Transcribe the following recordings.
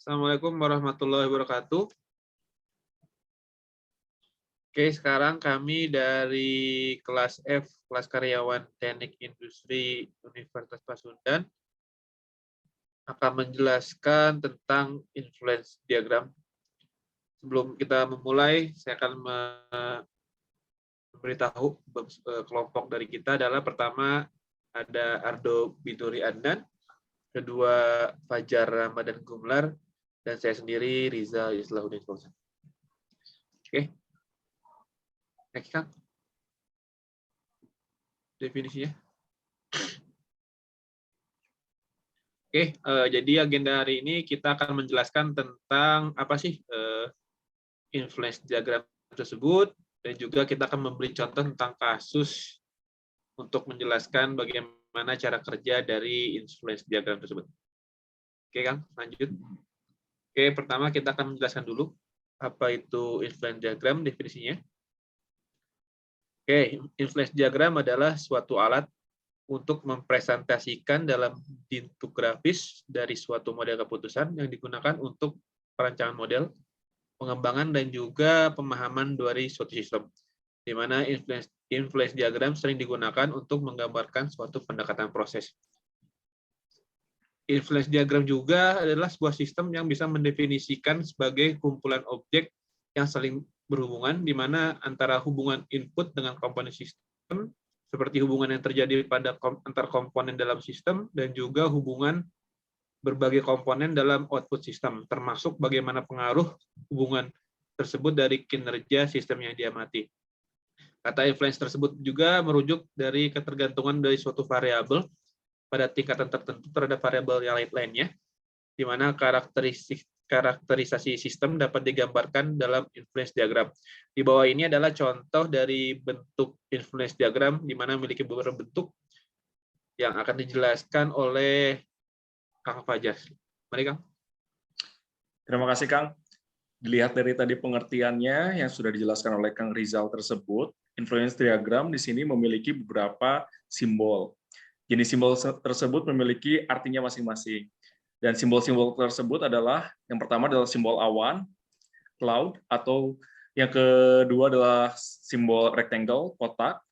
Assalamualaikum warahmatullahi wabarakatuh. Oke, sekarang kami dari kelas F, kelas karyawan Teknik Industri Universitas Pasundan, akan menjelaskan tentang influence diagram. Sebelum kita memulai, saya akan memberitahu kelompok dari kita adalah pertama ada Ardo Biduri Adnan, kedua Fajar Ramadan Gumlar, dan saya sendiri Rizal Islahuddin Fauzan. Oke. Next, Kang. Definisinya. Oke, jadi agenda hari ini kita akan menjelaskan tentang apa sih influence diagram tersebut, dan juga kita akan memberi contoh tentang kasus untuk menjelaskan bagaimana cara kerja dari influence diagram tersebut. Oke, Kang, lanjut. Oke, pertama kita akan menjelaskan dulu apa itu influence diagram, definisinya. Oke, influence diagram adalah suatu alat untuk mempresentasikan dalam bentuk grafis dari suatu model keputusan yang digunakan untuk perancangan model, pengembangan, dan juga pemahaman dari suatu sistem, di mana influence diagram sering digunakan untuk menggambarkan suatu pendekatan proses. Influence diagram juga adalah sebuah sistem yang bisa mendefinisikan sebagai kumpulan objek yang saling berhubungan, di mana antara hubungan input dengan komponen sistem, seperti hubungan yang terjadi pada antar komponen dalam sistem, dan juga hubungan berbagai komponen dalam output sistem, termasuk bagaimana pengaruh hubungan tersebut dari kinerja sistem yang diamati. Kata influence tersebut juga merujuk dari ketergantungan dari suatu variabel pada tingkatan tertentu terhadap variabel yang lainnya, di mana karakterisasi sistem dapat digambarkan dalam influence diagram. Di bawah ini adalah contoh dari bentuk influence diagram, di mana memiliki beberapa bentuk yang akan dijelaskan oleh Kang Fajar. Mari, Kang. Terima kasih, Kang. Dilihat dari tadi pengertiannya yang sudah dijelaskan oleh Kang Rizal tersebut, influence diagram di sini memiliki beberapa simbol. Jenis simbol tersebut memiliki artinya masing-masing. Dan simbol-simbol tersebut adalah, yang pertama adalah simbol awan, cloud, atau yang kedua adalah simbol rectangle, kotak,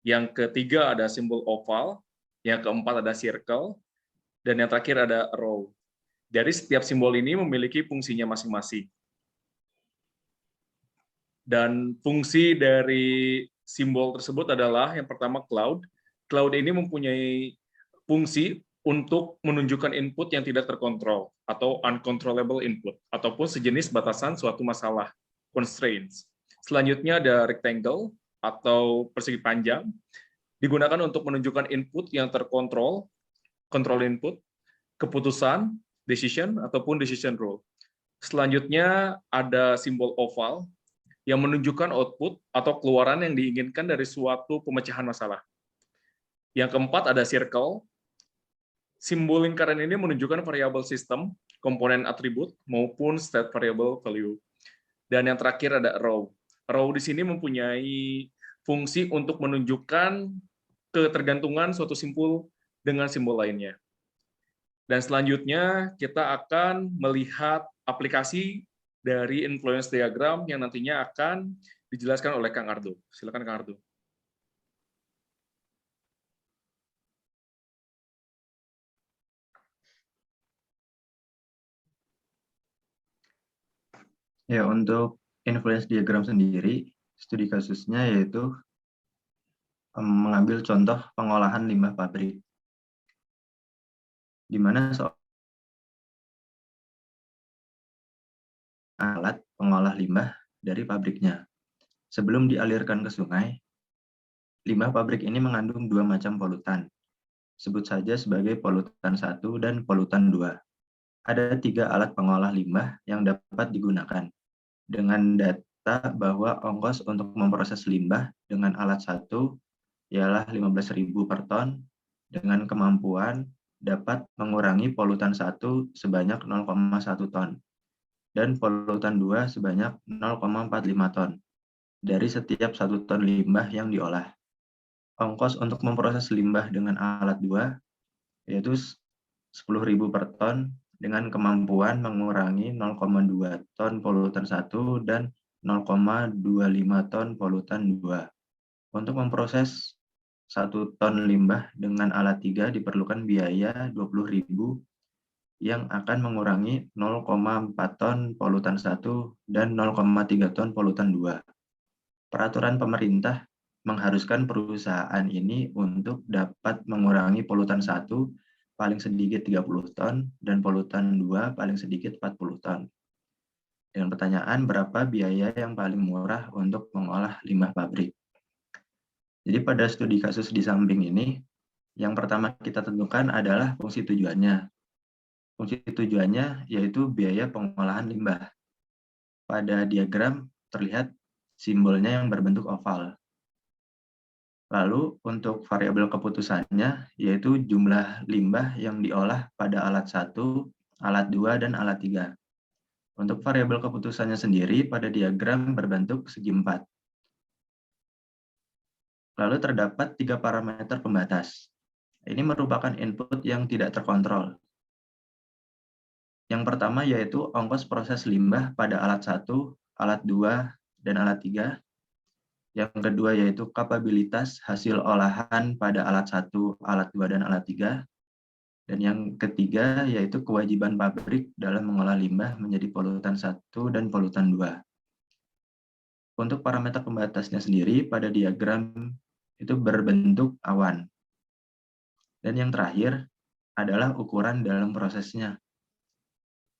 yang ketiga ada simbol oval, yang keempat ada circle, dan yang terakhir ada row. Dari setiap simbol ini memiliki fungsinya masing-masing. Dan fungsi dari simbol tersebut adalah yang pertama cloud. Cloud ini mempunyai fungsi untuk menunjukkan input yang tidak terkontrol atau uncontrollable input ataupun sejenis batasan suatu masalah, constraints. Selanjutnya ada rectangle atau persegi panjang, digunakan untuk menunjukkan input yang terkontrol, control input, keputusan, decision ataupun decision rule. Selanjutnya ada simbol oval yang menunjukkan output atau keluaran yang diinginkan dari suatu pemecahan masalah. Yang keempat ada circle. Simbol lingkaran ini menunjukkan variabel sistem, komponen atribut, maupun state variable value. Dan yang terakhir ada row. Row di sini mempunyai fungsi untuk menunjukkan ketergantungan suatu simbol dengan simbol lainnya. Dan selanjutnya kita akan melihat aplikasi dari influence diagram yang nantinya akan dijelaskan oleh Kang Ardo. Silakan Kang Ardo. Ya, untuk influence diagram sendiri, studi kasusnya yaitu mengambil contoh pengolahan limbah pabrik, di mana alat pengolah limbah dari pabriknya. Sebelum dialirkan ke sungai, limbah pabrik ini mengandung dua macam polutan. Sebut saja sebagai polutan 1 dan polutan 2. Ada 3 alat pengolah limbah yang dapat digunakan. Dengan data bahwa ongkos untuk memproses limbah dengan alat 1 ialah 15.000 per ton, dengan kemampuan dapat mengurangi polutan 1 sebanyak 0,1 ton dan polutan 2 sebanyak 0,45 ton dari setiap 1 ton limbah yang diolah. Ongkos untuk memproses limbah dengan alat 2 yaitu 10.000 per ton dengan kemampuan mengurangi 0,2 ton polutan 1 dan 0,25 ton polutan 2. Untuk memproses 1 ton limbah dengan alat 3 diperlukan biaya 20.000 yang akan mengurangi 0,4 ton polutan 1 dan 0,3 ton polutan 2. Peraturan pemerintah mengharuskan perusahaan ini untuk dapat mengurangi polutan 1 paling sedikit 30 ton dan polutan 2 paling sedikit 40 ton. Dengan pertanyaan, berapa biaya yang paling murah untuk mengolah limbah pabrik? Jadi pada studi kasus di samping ini, yang pertama kita tentukan adalah fungsi tujuannya. Fungsi tujuannya yaitu biaya pengolahan limbah. Pada diagram terlihat simbolnya yang berbentuk oval. Lalu untuk variabel keputusannya yaitu jumlah limbah yang diolah pada alat 1, alat 2, dan alat 3. Untuk variabel keputusannya sendiri pada diagram berbentuk segi 4. Lalu terdapat 3 parameter pembatas. Ini merupakan input yang tidak terkontrol. Yang pertama yaitu ongkos proses limbah pada alat 1, alat 2, dan alat 3. Yang kedua yaitu kapabilitas hasil olahan pada alat 1, alat 2, dan alat 3. Dan yang ketiga yaitu kewajiban pabrik dalam mengolah limbah menjadi polutan 1 dan polutan 2. Untuk parameter pembatasnya sendiri pada diagram itu berbentuk awan. Dan yang terakhir adalah ukuran dalam prosesnya.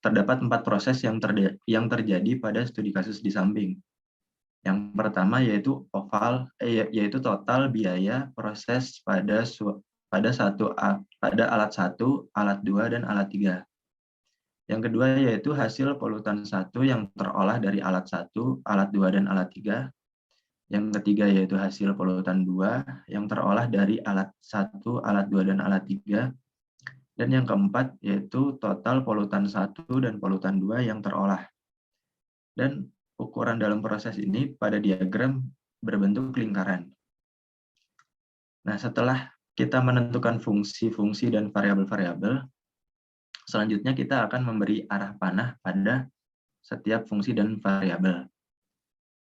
Terdapat 4 proses yang terjadi pada studi kasus di samping. Yang pertama yaitu yaitu total biaya proses pada alat 1, alat 2, dan alat 3. Yang kedua yaitu hasil polutan 1 yang terolah dari alat 1, alat 2, dan alat 3. Yang ketiga yaitu hasil polutan 2 yang terolah dari alat 1, alat 2, dan alat 3. Dan yang keempat yaitu total polutan 1 dan polutan 2 yang terolah. Dan ukuran dalam proses ini pada diagram berbentuk lingkaran. Nah, setelah kita menentukan fungsi-fungsi dan variabel-variabel, selanjutnya kita akan memberi arah panah pada setiap fungsi dan variabel.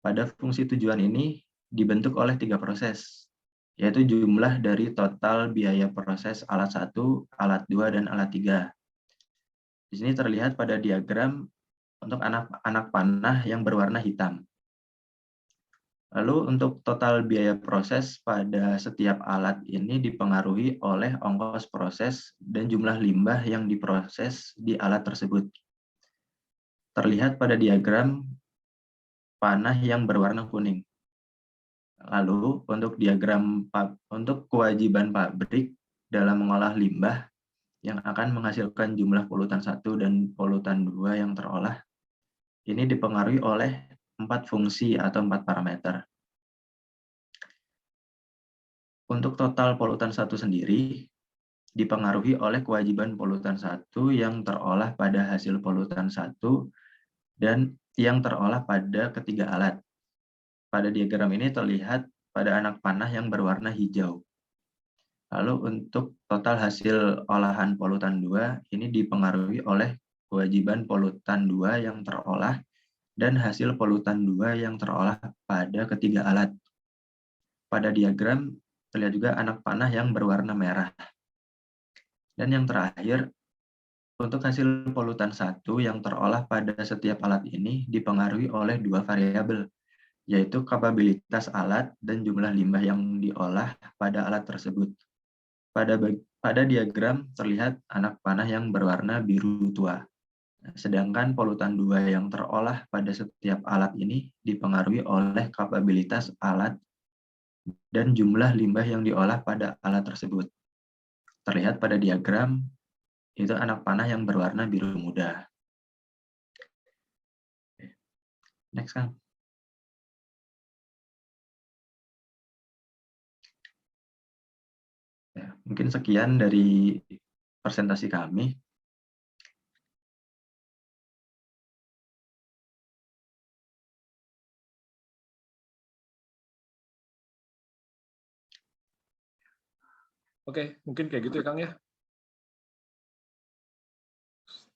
Pada fungsi tujuan ini dibentuk oleh 3 proses, yaitu jumlah dari total biaya proses alat 1, alat 2, dan alat 3. Di sini terlihat pada diagram untuk anak panah yang berwarna hitam. Lalu untuk total biaya proses pada setiap alat ini dipengaruhi oleh ongkos proses dan jumlah limbah yang diproses di alat tersebut. Terlihat pada diagram panah yang berwarna kuning. Lalu untuk kewajiban pabrik dalam mengolah limbah yang akan menghasilkan jumlah polutan 1 dan polutan 2 yang terolah, ini dipengaruhi oleh 4 fungsi atau 4 parameter. Untuk total polutan 1 sendiri, dipengaruhi oleh kewajiban polutan 1 yang terolah pada hasil polutan 1 dan yang terolah pada ketiga alat. Pada diagram ini terlihat pada anak panah yang berwarna hijau. Lalu untuk total hasil olahan polutan 2, ini dipengaruhi oleh kewajiban polutan 2 yang terolah dan hasil polutan 2 yang terolah pada ketiga alat. Pada diagram terlihat juga anak panah yang berwarna merah. Dan yang terakhir, untuk hasil polutan 1 yang terolah pada setiap alat ini dipengaruhi oleh 2 variabel, yaitu kapabilitas alat dan jumlah limbah yang diolah pada alat tersebut. Pada diagram terlihat anak panah yang berwarna biru tua. Sedangkan polutan 2 yang terolah pada setiap alat ini dipengaruhi oleh kapabilitas alat dan jumlah limbah yang diolah pada alat tersebut. Terlihat pada diagram, itu anak panah yang berwarna biru muda. Next, Kang. Ya, mungkin sekian dari presentasi kami. Oke, mungkin kayak gitu ya Kang ya.